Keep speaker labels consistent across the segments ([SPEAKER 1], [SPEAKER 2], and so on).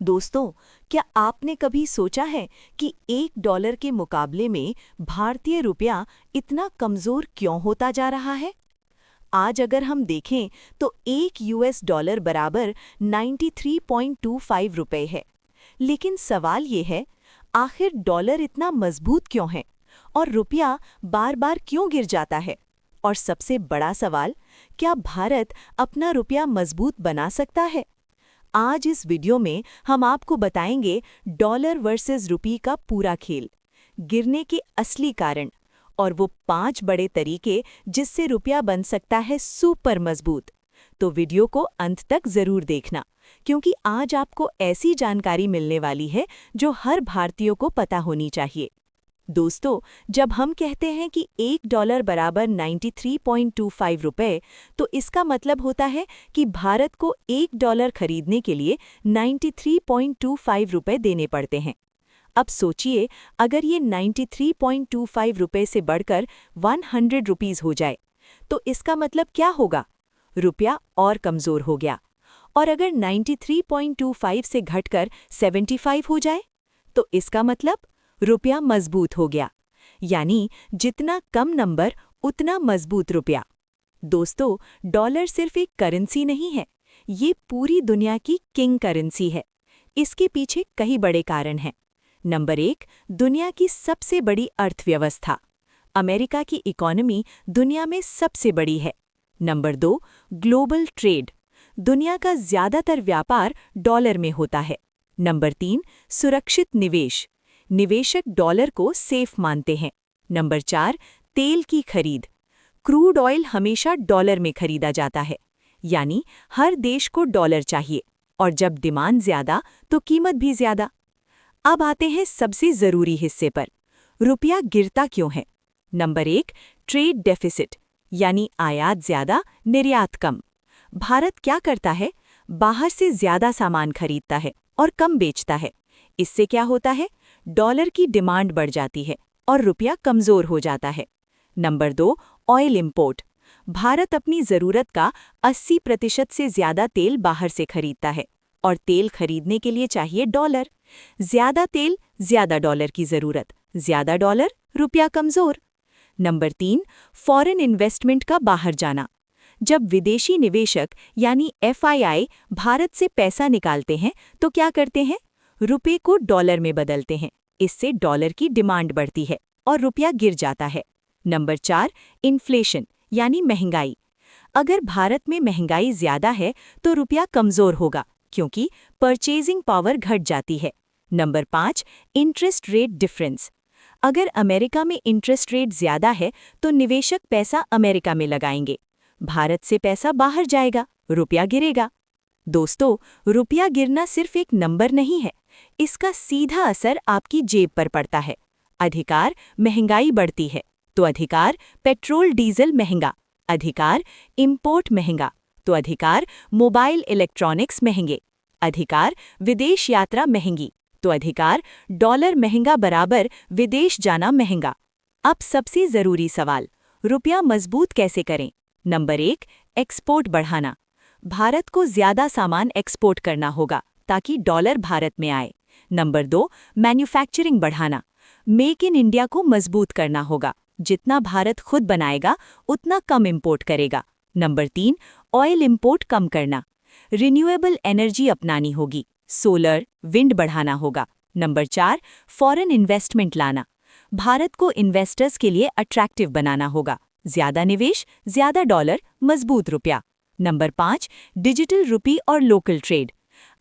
[SPEAKER 1] दोस्तों, क्या आपने कभी सोचा है कि $1 के मुकाबले में भारतीय रुपया इतना कमजोर क्यों होता जा रहा है? आज अगर हम देखें तो $1 बराबर 93.25 रुपए है। लेकिन सवाल ये है, आखिर डॉलर इतना मजबूत क्यों है और रुपया बार-बार क्यों गिर जाता है? और सबसे बड़ा सवाल, क्या भारत अपना रुपया मजबूत बना सकता है? आज इस वीडियो में हम आपको बताएंगे डॉलर वर्सेस रुपये का पूरा खेल, गिरने के असली कारण और वो 5 बड़े तरीके जिससे रुपया बन सकता है सुपर मजबूत। तो वीडियो को अंत तक जरूर देखना, क्योंकि आज आपको ऐसी जानकारी मिलने वाली है जो हर भारतीय को पता होनी चाहिए। दोस्तों, जब हम कहते हैं कि $1 बराबर 93.25 रुपए, तो इसका मतलब होता है कि भारत को $1 खरीदने के लिए 93.25 रुपए देने पड़ते हैं। अब सोचिए, अगर ये 93.25 रुपए से बढ़कर 100 रुपीस हो जाए, तो इसका मतलब क्या होगा? रुपया और कमज़ोर हो गया। और अगर 93.25 से घटकर 75 हो जाए, तो इसका मतलब रुपया मजबूत हो गया। यानी जितना कम नंबर उतना मजबूत रुपया। दोस्तों, डॉलर सिर्फ एक करेंसी नहीं है, ये पूरी दुनिया की किंग करेंसी है। इसके पीछे कई बड़े कारण हैं। नंबर 1, दुनिया की सबसे बड़ी अर्थव्यवस्था। अमेरिका की इकोनॉमी दुनिया में सबसे बड़ी है। Number 2, global trade. दुनिया का ज़्यादातर व्यापार डॉलर में होता है। नंबर 3, सुरक्षित निवेश। निवेशक डॉलर को सेफ मानते हैं। नंबर 4, तेल की खरीद। क्रूड ऑयल हमेशा डॉलर में खरीदा जाता है, यानी हर देश को डॉलर चाहिए, और जब डिमांड ज़्यादा तो कीमत भी ज़्यादा। अब आते हैं सबसे ज़रूरी हिस्से पर, रुपया गिरता क्यों है? नंबर 1, ट्रेड डेफिसिट, यानी आयात ज़्यादा निर्यात कम। भारत क्या करता है? बाहर से ज़्यादा सामान खरीदता है और कम बेचता है। इससे क्या होता है? डॉलर की डिमांड बढ़ जाती है और रुपया कमज़ोर हो जाता है। Number 2, oil import. भारत अपनी ज़रूरत का 80% से ज़्यादा तेल बाहर से खरीदता है, और तेल खरीदने के लिए चाहिए डॉलर। ज़्यादा तेल, ज़्यादा डॉलर की ज़रूरत, ज़्यादा डॉलर, रुपया कमज़ोर। नंबर 3, फॉरेन इन्वेस्टमेंट का बाहर जाना। जब विदेशी निवेशक यानी FII भारत से पैसा निकालते हैं तो क्या करते हैं? रुपये को डॉलर में बदलते हैं। इससे डॉलर की डिमांड बढ़ती है और रुपया गिर जाता है। नंबर 4, इन्फ्लेशन यानी महंगाई। अगर भारत में महंगाई ज़्यादा है तो रुपया कमज़ोर होगा, क्योंकि परचेजिंग पावर घट जाती है। Number 5, interest rate difference. अगर अमेरिका में इंटरेस्ट रेट ज़्यादा है तो निवेशक पैसा अमेरिका में लगाएंगे, भारत से पैसा बाहर जाएगा, रुपया गिरेगा। दोस्तों, रुपया गिरना सिर्फ एक नंबर नहीं है, इसका सीधा असर आपकी जेब पर पड़ता है। अधिकार, महंगाई बढ़ती है तो अधिकार पेट्रोल डीजल महंगा, अधिकार इंपोर्ट महंगा तो अधिकार मोबाइल इलेक्ट्रॉनिक्स महंगे, अधिकार विदेश यात्रा महंगी तो अधिकार डॉलर महंगा बराबर विदेश जाना महंगा। अब सबसे ज़रूरी सवाल, रुपया मजबूत कैसे करें? नंबर 1, एक्सपोर्ट बढ़ाना। भारत को ज़्यादा सामान एक्सपोर्ट करना होगा ताकि डॉलर भारत में आए। नंबर 2, मैन्युफैक्चरिंग बढ़ाना। मेक इन इंडिया को मजबूत करना होगा। जितना भारत खुद बनाएगा उतना कम इंपोर्ट करेगा। नंबर 3, ऑयल इंपोर्ट कम करना। रिन्यूएबल एनर्जी अपनानी होगी, सोलर, विंड बढ़ाना होगा। नंबर 4, फॉरेन इन्वेस्टमेंट लाना। भारत को इन्वेस्टर्स के लिए अट्रैक्टिव बनाना होगा। ज़्यादा निवेश, ज़्यादा डॉलर, मजबूत रुपया। नंबर 5, डिजिटल रुपी और लोकल ट्रेड।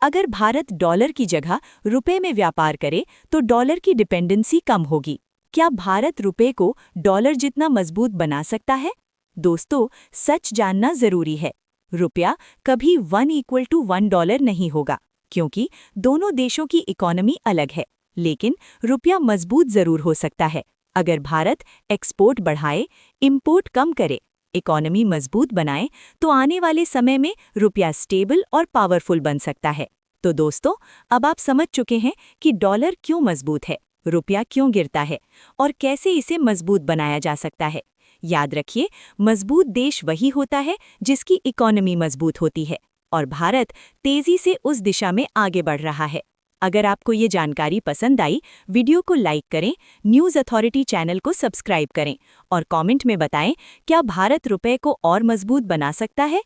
[SPEAKER 1] अगर भारत डॉलर की जगह रुपए में व्यापार करे तो डॉलर की डिपेंडेंसी कम होगी। क्या भारत रुपए को डॉलर जितना मजबूत बना सकता है? दोस्तों, सच जानना जरूरी है। रुपया कभी 1 = 1 डॉलर नहीं होगा, क्योंकि दोनों देशों की इकोनॉमी अलग है। लेकिन रुपया मजबूत जरूर हो सकता है अगर भारत एक्सपोर्ट बढ़ाए, इंपोर्ट कम करे, इकोनॉमी मजबूत बनाए, तो आने वाले समय में रुपया स्टेबल और पावरफुल बन सकता है। तो दोस्तों, अब आप समझ चुके हैं कि डॉलर क्यों मजबूत है, रुपया क्यों गिरता है और कैसे इसे मजबूत बनाया जा सकता है। याद रखिए, मजबूत देश वही होता है जिसकी इकोनॉमी मजबूत होती है।
[SPEAKER 2] और भारत तेजी से उस दिशा में आगे बढ़ रहा है। अगर आपको ये जानकारी पसंद आई, वीडियो को लाइक करें, न्यूज़ अथॉरिटी चैनल को सब्सक्राइब करें और कमेंट में बताएं क्या भारत रुपए को और मजबूत बना सकता है।